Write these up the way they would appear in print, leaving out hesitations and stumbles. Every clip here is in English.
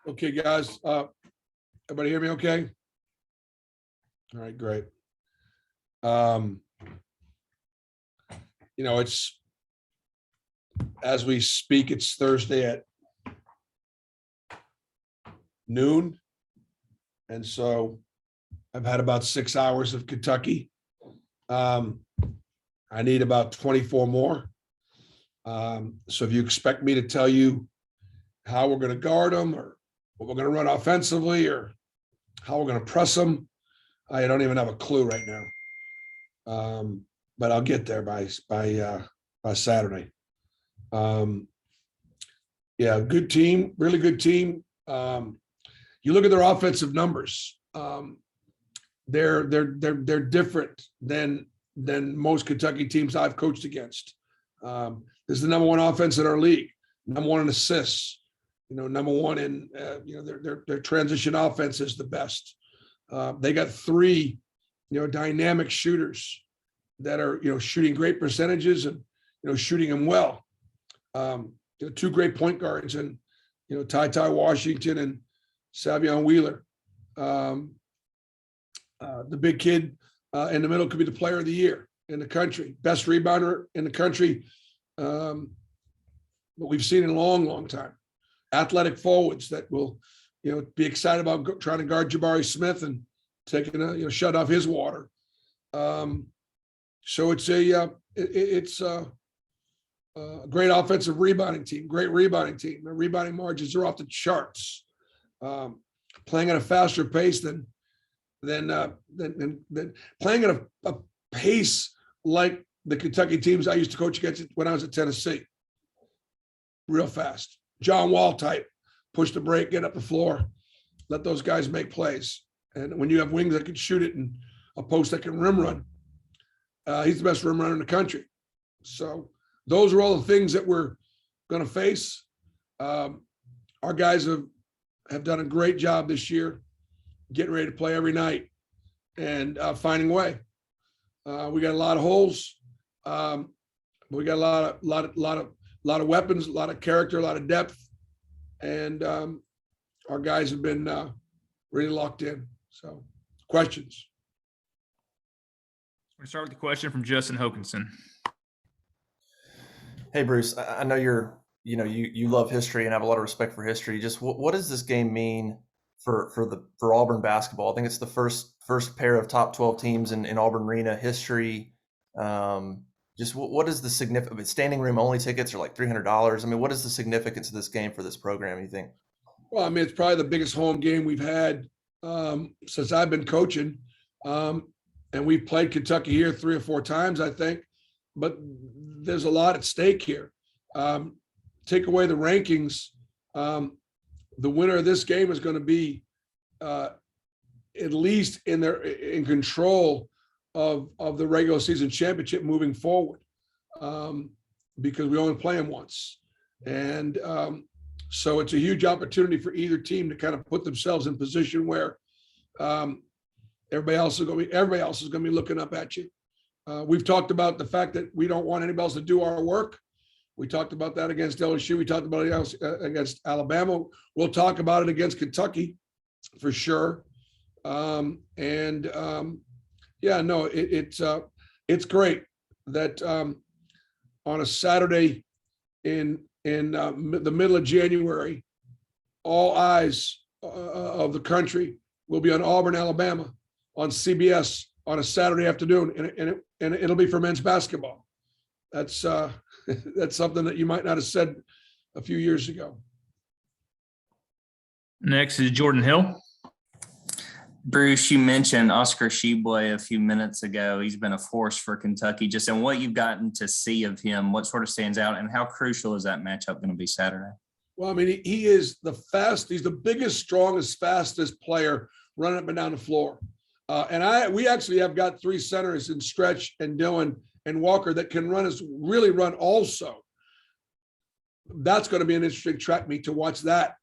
Okay, guys. Everybody hear me okay? All right, great. It's as we speak, it's Thursday at noon. And so I've had about 6 hours of Kentucky. I need about 24 more. So if you expect me to tell you how we're going to guard them or what we're going to run offensively or how we're going to press them, I don't even have a clue right now. But I'll get there by Saturday. Yeah, good team, really good team. You look at their offensive numbers. They're different than most Kentucky teams I've coached against. This is the number one offense in our league, number one in assists. Number one in their transition offense is the best. They got three dynamic shooters that are shooting great percentages and shooting them well. Two great point guards and Ty Washington and Savion Wheeler. The big kid in the middle could be the player of the year in the country, best rebounder in the country. But we've seen in a long time. Athletic forwards that will be excited about trying to guard Jabari Smith and taking a shut off his water. So it's a great offensive rebounding team, great rebounding team. The rebounding margins are off the charts. Playing at a faster pace than playing at a pace like the Kentucky teams I used to coach against when I was at Tennessee. Real fast. John Wall type, push the break, get up the floor, let those guys make plays. And when you have wings that can shoot it and a post that can rim run, he's the best rim runner in the country. So those are all the things that we're going to face. Our guys have done a great job this year, getting ready to play every night and finding a way. We got a lot of holes. We got a lot of weapons, a lot of character, a lot of depth, and our guys have been really locked in. So, questions? We start with the question from Justin Hokinson. Hey, Bruce. I know you love history and have a lot of respect for history. Just what does this game mean for Auburn basketball? I think it's the first pair of top 12 teams in Auburn Arena history. Just what is the significance? Standing room only tickets are like $300. I mean, what is the significance of this game for this program, you think? Well, I mean, it's probably the biggest home game we've had since I've been coaching. And we've played Kentucky here 3 or 4 times, I think. But there's a lot at stake here. Take away the rankings. The winner of this game is going to be at least in control of the regular season championship moving forward, because we only play them once. And so it's a huge opportunity for either team to kind of put themselves in position where everybody else is going to be looking up at you. We've talked about the fact that we don't want anybody else to do our work. We talked about that against LSU. We talked about it against Alabama. We'll talk about it against Kentucky for sure. Yeah, no, it's great that on a Saturday in the middle of January, all eyes of the country will be on Auburn, Alabama, on CBS on a Saturday afternoon, and it'll be for men's basketball. That's that's something that you might not have said a few years ago. Next is Jordan Hill. Bruce, you mentioned Oscar Tshiebwe a few minutes ago. He's been a force for Kentucky. Just in what you've gotten to see of him, what sort of stands out, and how crucial is that matchup going to be Saturday? Well, I mean, he is he's the biggest, strongest, fastest player running up and down the floor. We actually have got 3 centers in Stretch and Dillon and Walker that can really run also. That's going to be an interesting track meet to watch that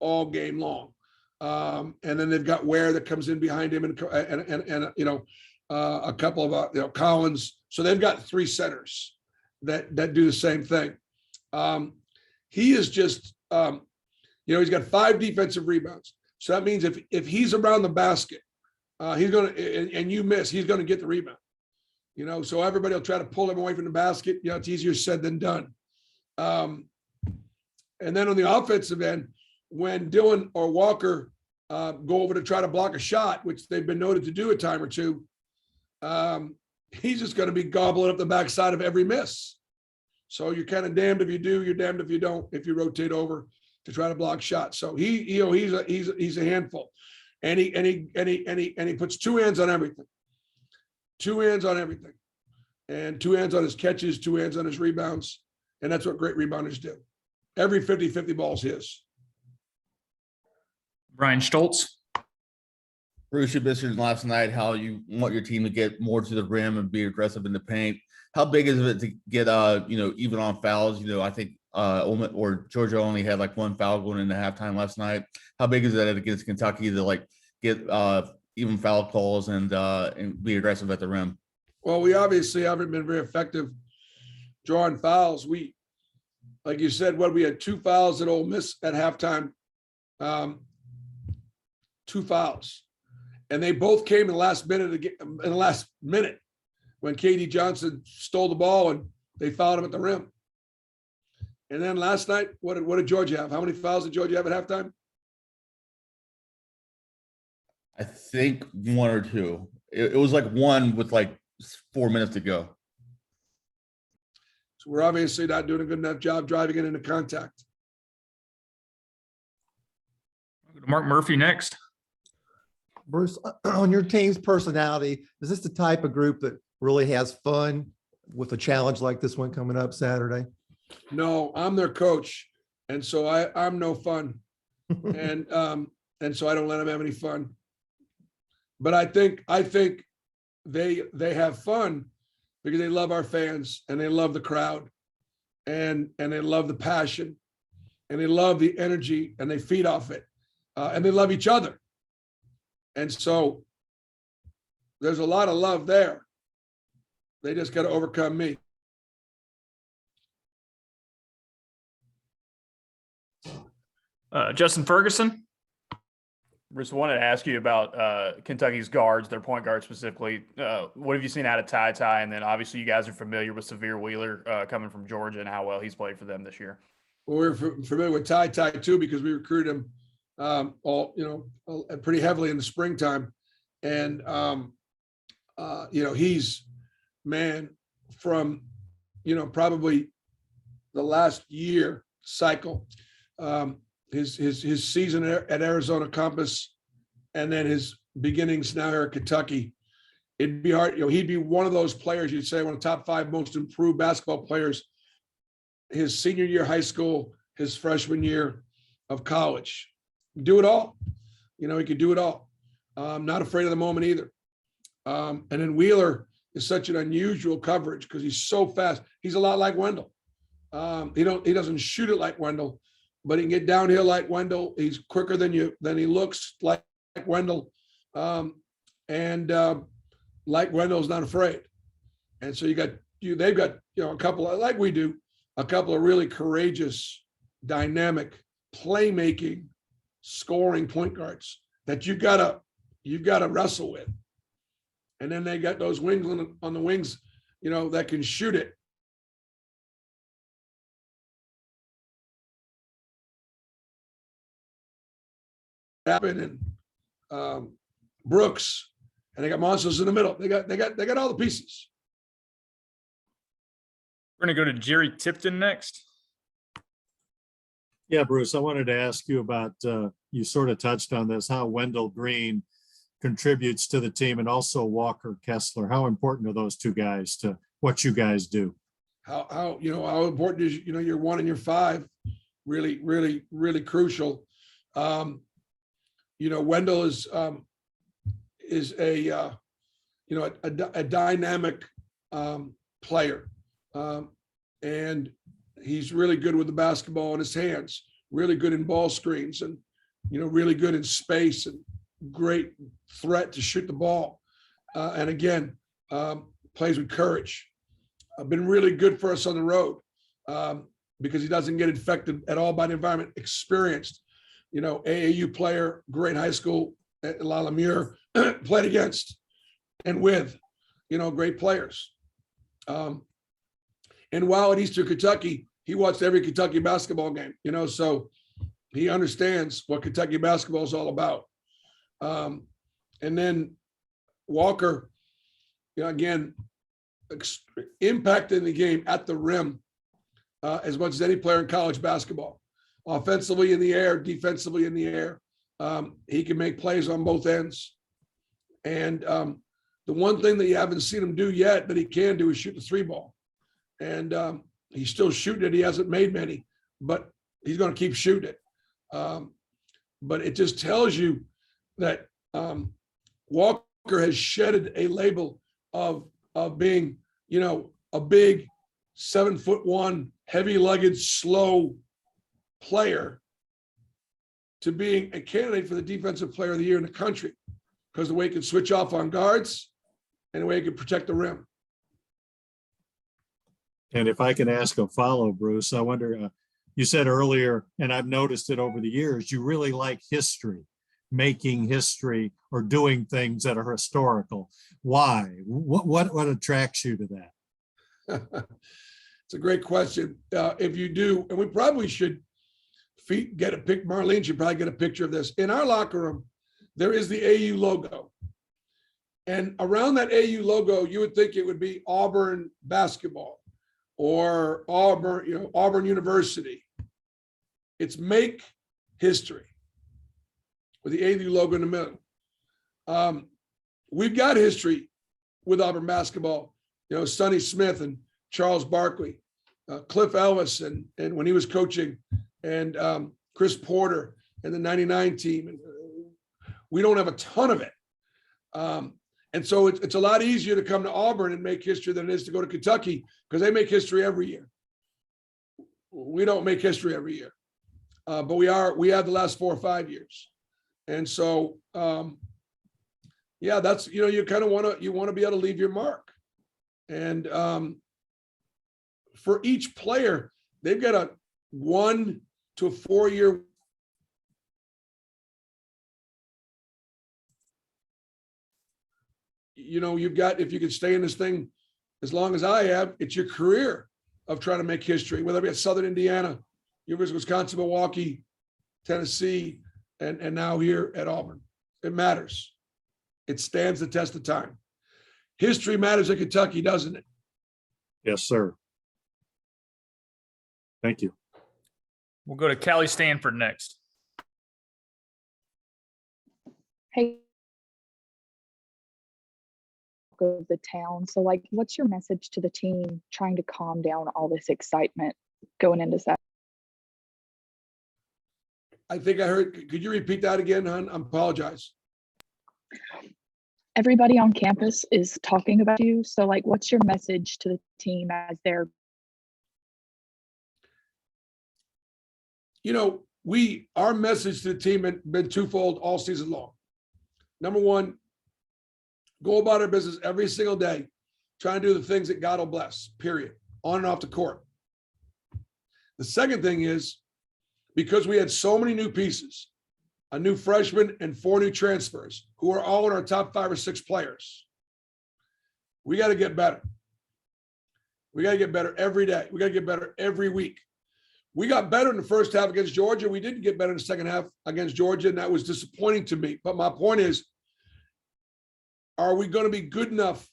all game long. And then they've got Ware that comes in behind him and a couple of Collins. So they've got 3 centers that do the same thing. He is just He's got 5 defensive rebounds. So that means if he's around the basket, he's going to, and you miss, he's going to get the rebound. So everybody will try to pull him away from the basket. It's easier said than done. And then on the offensive end, when Dylan or Walker go over to try to block a shot, which they've been noted to do a time or two, he's just going to be gobbling up the backside of every miss. So you're kind of damned if you do, you're damned if you don't, if you rotate over to try to block shots. So he's a handful, and he puts 2 hands on everything. 2 hands on everything, and 2 hands on his catches, 2 hands on his rebounds. And that's what great rebounders do. Every 50-50 ball is his. Brian Stoltz. Bruce, you mentioned last night how you want your team to get more to the rim and be aggressive in the paint. How big is it to get, even on fouls? I think or Georgia only had like 1 foul going into halftime last night. How big is that against Kentucky to get even foul calls and be aggressive at the rim? Well, we obviously haven't been very effective drawing fouls. We, like you said, we had 2 fouls at Ole Miss at halftime. 2 fouls, and they both came in the last minute when KD Johnson stole the ball and they fouled him at the rim. And then last night, what did Georgia have? How many fouls did Georgia have at halftime? I think 1 or 2. It was like 1 with like 4 minutes to go. So we're obviously not doing a good enough job driving it into contact. Mark Murphy next. Bruce, on your team's personality, is this the type of group that really has fun with a challenge like this one coming up Saturday? No, I'm their coach, and so I'm no fun, and so I don't let them have any fun. But I think they have fun because they love our fans and they love the crowd, and they love the passion, and they love the energy, and they feed off it, and they love each other. And so there's a lot of love there. They just got to overcome me. Justin Ferguson. Bruce, I wanted to ask you about Kentucky's guards, their point guard specifically. What have you seen out of Ty? And then obviously you guys are familiar with Severe Wheeler coming from Georgia and how well he's played for them this year. Well, we're familiar with Ty too because we recruited him pretty heavily in the springtime, and he's from probably the last year cycle, his season at Arizona Compass, and then his beginnings now here at Kentucky. It'd be hard, he'd be one of those players you'd say one of the top 5 most improved basketball players his senior year of high school, his freshman year of college. Do it all. He could do it all. Not afraid of the moment either. And then Wheeler is such an unusual coverage because he's so fast. He's a lot like Wendell. He doesn't shoot it like Wendell, but he can get downhill like Wendell. He's quicker than he looks like Wendell. And like Wendell's not afraid. And so they've got a couple of, like we do, a couple of really courageous, dynamic, playmaking, scoring point guards that you've got to wrestle with. And then they got those wings on the wings, that can shoot it. And Brooks, and they got monsters in the middle. They got all the pieces. We're going to go to Jerry Tipton next. Yeah, Bruce, I wanted to ask you about, you sort of touched on this, how Wendell Green contributes to the team, and also Walker Kessler. How important are those 2 guys to what you guys do? How important is, your 1 and your 5, really, really, really crucial. Wendell is a dynamic player. And he's really good with the basketball in his hands, really good in ball screens, and, really good in space, and great threat to shoot the ball. And again, plays with courage. Been really good for us on the road because he doesn't get infected at all by the environment. Experienced. AAU player, great high school at La Lemure, played against and with, great players. And while at Eastern Kentucky, he watched every Kentucky basketball game, so he understands what Kentucky basketball is all about. And then Walker, again, impacting the game at the rim as much as any player in college basketball. Offensively in the air, defensively in the air. He can make plays on both ends. And the one thing that you haven't seen him do yet that he can do is shoot the three ball. And he's still shooting it. He hasn't made many, but he's going to keep shooting it. But it just tells you that Walker has shedded a label of being, a big 7'1", heavy luggage, slow player to being a candidate for the defensive player of the year in the country because the way he can switch off on guards and the way he can protect the rim. And if I can ask a follow, Bruce, I wonder, you said earlier, and I've noticed it over the years, you really like history, making history or doing things that are historical. Why? What attracts you to that? It's a great question. If you do, and we probably should get a pic. Marlene should probably get a picture of this. In our locker room, there is the AU logo. And around that AU logo, you would think it would be Auburn basketball or Auburn University. It's make history with the AU logo in the middle. We've got history with Auburn basketball. Sonny Smith and Charles Barkley, Cliff Ellis, and when he was coaching, and Chris Porter and the '99 team. And we don't have a ton of it. And so it's a lot easier to come to Auburn and make history than it is to go to Kentucky because they make history every year. We don't make history every year, but we have the last 4 or 5 years. And so, that's, you kind of want to be able to leave your mark. And for each player, they've got a 1 to 4 year. You've got, if you can stay in this thing as long as I have, it's your career of trying to make history, whether it be at Southern Indiana, University of Wisconsin, Milwaukee, Tennessee, and now here at Auburn. It matters. It stands the test of time. History matters at Kentucky, doesn't it? Yes, sir. Thank you. We'll go to Callie Stanford next. Hey, of the town. So what's your message to the team trying to calm down all this excitement going into Saturday? I think I heard, could you repeat that again, hon? I apologize. Everybody on campus is talking about you. So what's your message to the team as they're our message to the team had been twofold all season long. Number one, go about our business every single day, trying to do the things that God will bless, period, on and off the court. The second thing is, because we had so many new pieces, a new freshman and 4 new transfers who are all in our top 5 or 6 players, we got to get better. We got to get better every day. We got to get better every week. We got better in the first half against Georgia. We didn't get better in the second half against Georgia, and that was disappointing to me. But my point is, are we going to be good enough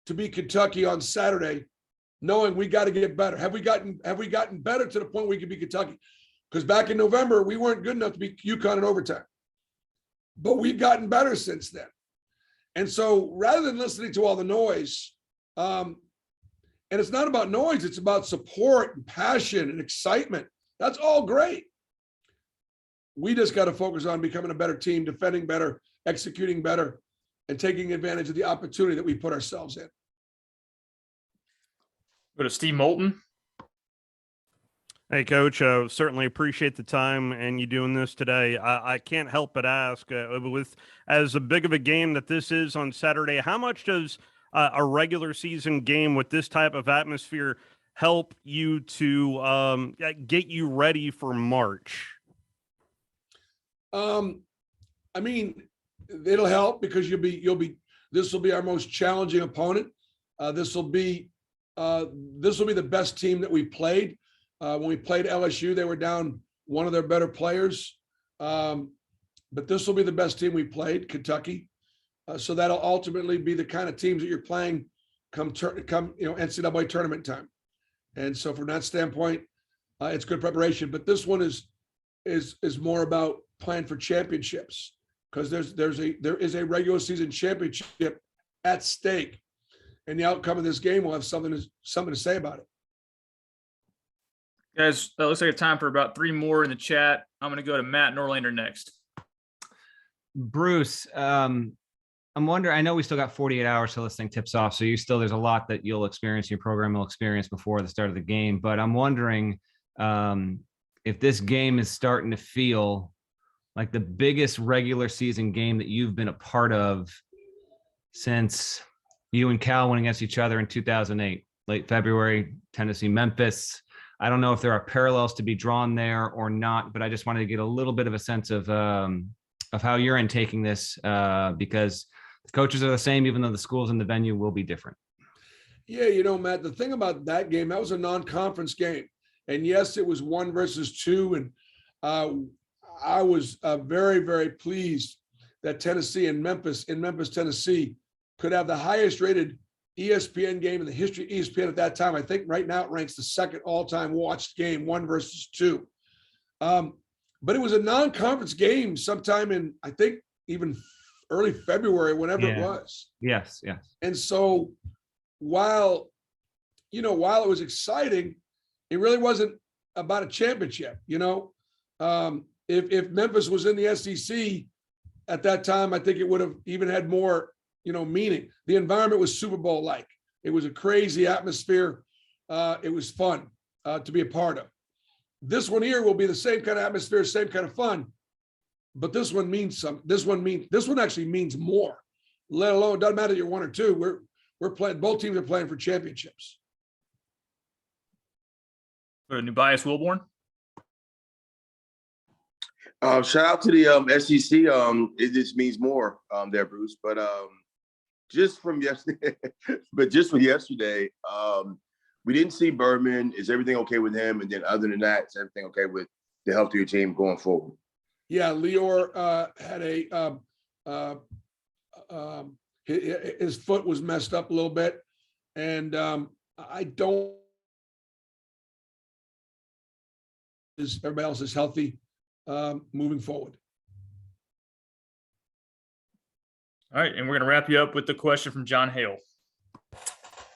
to beat Kentucky on Saturday, knowing we got to get better? Have we gotten better to the point where we could beat Kentucky? Because back in November, we weren't good enough to beat UConn in overtime. But we've gotten better since then. And so rather than listening to all the noise, and it's not about noise, it's about support and passion and excitement. That's all great. We just got to focus on becoming a better team, defending better, executing better, and taking advantage of the opportunity that we put ourselves in. Go to Steve Moulton. Hey, Coach, certainly appreciate the time and you doing this today. I can't help but ask, with as big of a game that this is on Saturday, how much does a regular season game with this type of atmosphere help you to get you ready for March? I mean, it'll help because this will be our most challenging opponent. This will be the best team that we played. When we played LSU, they were down one of their better players. But this will be the best team we played, Kentucky. So that'll ultimately be the kind of teams that you're playing come NCAA tournament time. And so from that standpoint, it's good preparation. But this one is more about playing for championships, because there is a regular season championship at stake, and the outcome of this game will have something to say about it. Guys, that looks like a time for about 3 more in the chat. I'm going to go to Matt Norlander next. Bruce, I'm wondering, I know we still got 48 hours till this thing tips off, so there's a lot that you'll experience, your program will experience before the start of the game, but I'm wondering if this game is starting to feel like the biggest regular season game that you've been a part of since you and Cal went against each other in 2008, late February, Tennessee, Memphis. I don't know if there are parallels to be drawn there or not, but I just wanted to get a little bit of a sense of how you're intaking this, because the coaches are the same, even though the schools and the venue will be different. Yeah, Matt, the thing about that game, that was a non-conference game. And yes, it was 1 versus 2. And I was very, very pleased that Tennessee in Memphis, Tennessee, could have the highest rated ESPN game in the history of ESPN at that time. I think right now it ranks the second all-time watched game, 1 versus 2. But it was a non-conference game sometime in, I think, even early February, whenever it was. Yes. And so while it was exciting, it really wasn't about a championship. If Memphis was in the SEC at that time, I think it would have even had more, meaning. The environment was Super Bowl-like. It was a crazy atmosphere. It was fun to be a part of. This one here will be the same kind of atmosphere, same kind of fun, but this one means something. This one actually means more. Let alone, it doesn't matter if you're 1 or 2. We're playing. Both teams are playing for championships. Nubias Wilborn. Shout out to the SEC. It just means more there, Bruce. But just from yesterday, we didn't see Berman. Is everything okay with him? And then other than that, is everything okay with the health of your team going forward? Yeah, Lior had his foot was messed up a little bit, and I don't. Everybody else is healthy moving forward. All right, and we're going to wrap you up with the question from John Hale.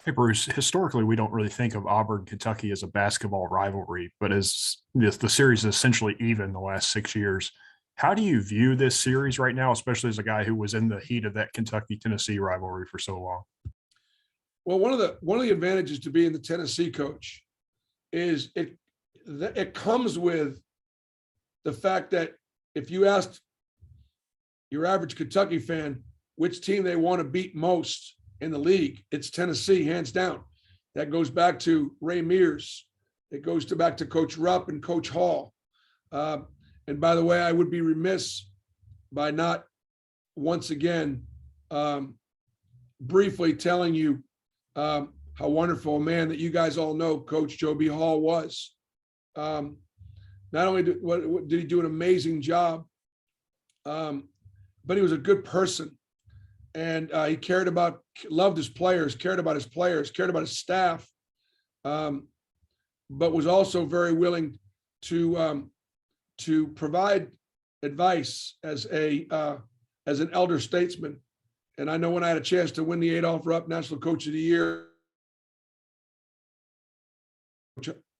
Hey, Bruce, historically, we don't really think of Auburn, Kentucky as a basketball rivalry, but as the series is essentially even the last 6 years, how do you view this series right now, especially as a guy who was in the heat of that Kentucky-Tennessee rivalry for so long? Well, one of the advantages to being the Tennessee coach is it comes with the fact that if you asked your average Kentucky fan which team they want to beat most in the league, it's Tennessee, hands down. That goes back to Ray Mears. It goes back to Coach Rupp and Coach Hall. And by the way, I would be remiss by not once again briefly telling you how wonderful a man that you guys all know Coach Joe B. Hall was. Not only did he do an amazing job, but he was a good person. And he loved his players, cared about his staff, but was also very willing to provide advice as an elder statesman. And I know when I had a chance to win the Adolph Rupp National Coach of the Year,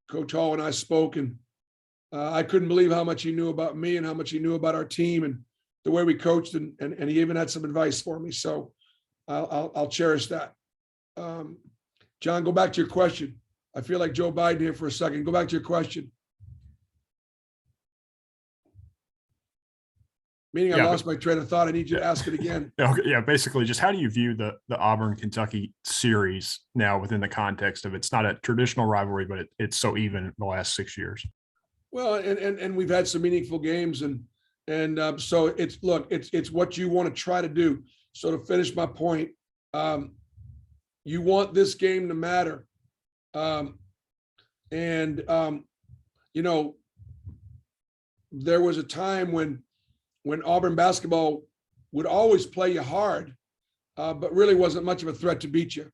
Coach Hall and I spoke, and I couldn't believe how much he knew about me and how much he knew about our team and the way we coached, and he even had some advice for me. So I'll cherish that. John, go back to your question. I feel like Joe Biden here for a second. Go back to your question. Meaning I lost my train of thought. I need you to ask it again. Okay, yeah, basically, just how do you view the Auburn-Kentucky series now within the context of it's not a traditional rivalry, but it's so even in the last 6 years? Well, and we've had some meaningful games, and And so it's what you want to try to do. So to finish my point, you want this game to matter. You know, there was a time when Auburn basketball would always play you hard, but really wasn't much of a threat to beat you.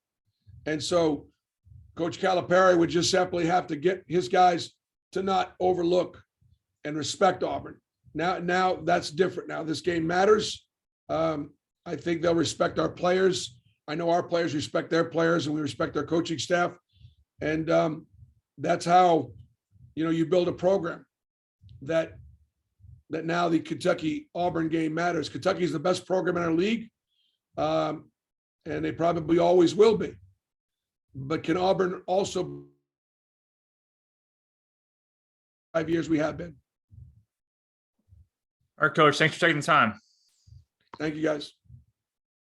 And so Coach Calipari would just simply have to get his guys to not overlook and respect Auburn. Now that's different. Now this game matters. I think they'll respect our players. I know our players respect their players, and we respect their coaching staff. And that's how, you know, you build a program that now the Kentucky Auburn game matters. Kentucky is the best program in our league, and they probably always will be. But can Auburn also 5 years we have been? All right, Coach, thanks for taking the time. Thank you, guys.